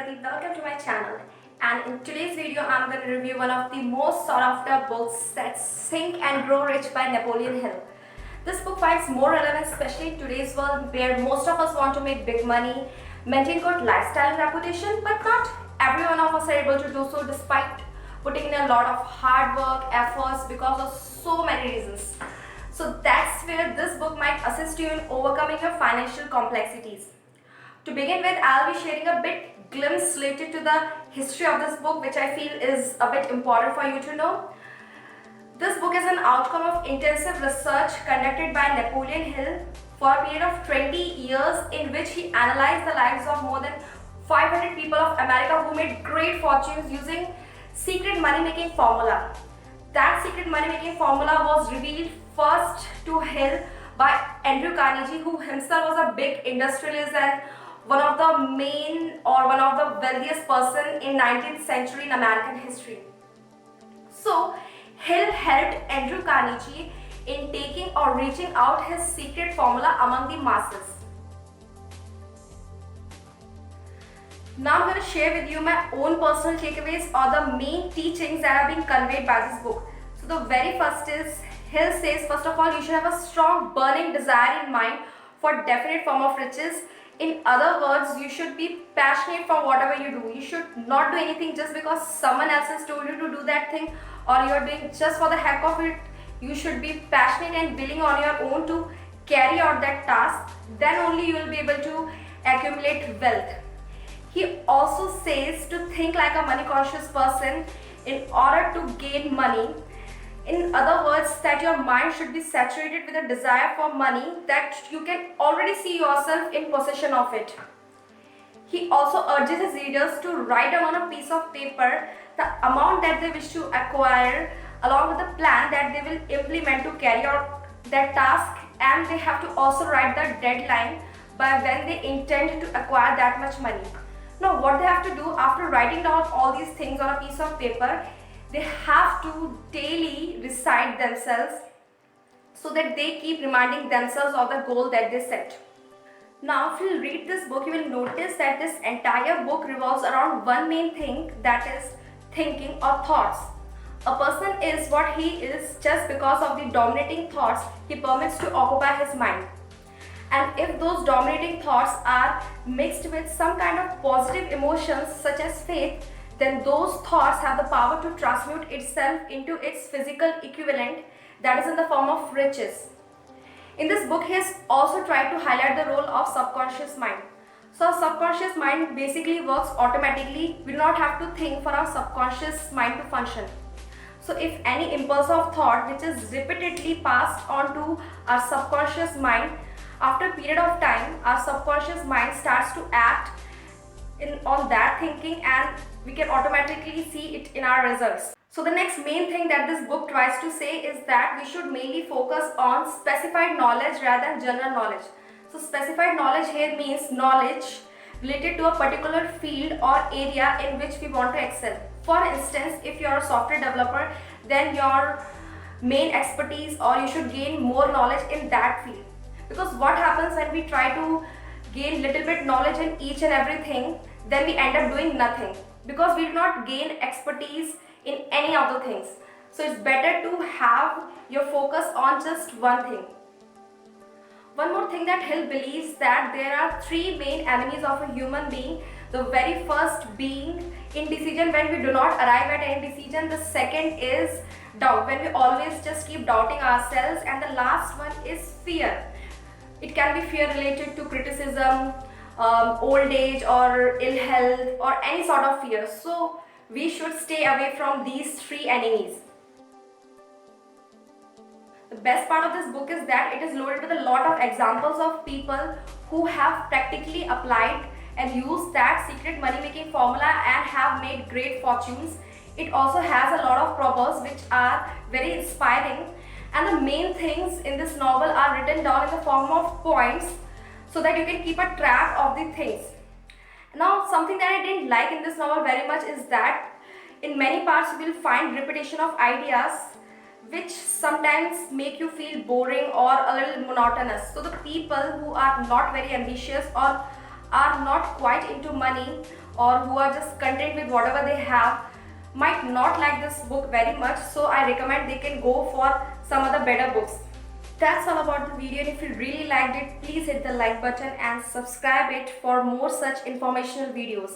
everybody, welcome to my channel. And in today's video I'm going to review one of the most sought after books, that's Think and Grow Rich by Napoleon Hill. This book finds more relevance especially in today's world where most of us want to make big money, maintain good lifestyle and reputation, but not every one of us are able to do so despite putting in a lot of hard work, efforts because of so many reasons. So that's where this book might assist you in overcoming your financial complexities. To begin with, I'll be sharing a bit glimpse related to the history of this book, which I feel is a bit important for you to know. This book is an outcome of intensive research conducted by Napoleon Hill for a period of 20 years in which he analyzed the lives of more than 500 people of America who made great fortunes using secret money-making formula. That secret money-making formula was revealed first to Hill by Andrew Carnegie, who himself was a big industrialist and one of the main or one of the wealthiest person in 19th century in American history. So Hill helped Andrew Carnegie in taking or reaching out his secret formula among the masses. Now I'm going to share with you my own personal takeaways or the main teachings that are being conveyed by this book. So the very first is, Hill says first of all you should have a strong burning desire in mind for definite form of riches. In other words, you should be passionate for whatever you do. You should not do anything just because someone else has told you to do that thing or you are doing just for the heck of it. You should be passionate and willing on your own to carry out that task. Then only you will be able to accumulate wealth. He also says to think like a money conscious person in order to gain money. In other words, that your mind should be saturated with a desire for money that you can already see yourself in possession of it. He also urges his readers to write down on a piece of paper the amount that they wish to acquire along with the plan that they will implement to carry out that task, and they have to also write the deadline by when they intend to acquire that much money. Now what they have to do after writing down all these things on a piece of paper, they have to daily recite themselves so that they keep reminding themselves of the goal that they set. Now if you read this book, you will notice that this entire book revolves around one main thing, that is thinking or thoughts. A person is what he is just because of the dominating thoughts he permits to occupy his mind. And if those dominating thoughts are mixed with some kind of positive emotions such as faith, then those thoughts have the power to transmute itself into its physical equivalent, that is in the form of riches. In this book, he has also tried to highlight the role of subconscious mind. So our subconscious mind basically works automatically. We do not have to think for our subconscious mind to function. So if any impulse of thought which is repeatedly passed on to our subconscious mind, after a period of time, our subconscious mind starts to act on that thinking and we can automatically see it in our results. So the next main thing that this book tries to say is that we should mainly focus on specified knowledge rather than general knowledge. So specified knowledge here means knowledge related to a particular field or area in which we want to excel. For instance, if you are a software developer, then your main expertise or you should gain more knowledge in that field. Because what happens when we try to gain little bit knowledge in each and everything, then we end up doing nothing because we do not gain expertise in any of the things. So it's better to have your focus on just one thing. One more thing that Hill believes that there are three main enemies of a human being. The very first being indecision, when we do not arrive at any decision. The second is doubt, when we always just keep doubting ourselves, and the last one is fear. It can be fear related to criticism, old age or ill health or any sort of fear. So we should stay away from these three enemies. The best part of this book is that it is loaded with a lot of examples of people who have practically applied and used that secret money making formula and have made great fortunes. It also has a lot of proverbs which are very inspiring. And the main things in this novel are written down in the form of points so that you can keep a track of the things. Now something that I didn't like in this novel very much is that in many parts you will find repetition of ideas which sometimes make you feel boring or a little monotonous. So the people who are not very ambitious or are not quite into money or who are just content with whatever they have might not like this book very much, so I recommend they can go for some other better books. That's all about the video, and if you really liked it, please hit the like button and subscribe it for more such informational videos.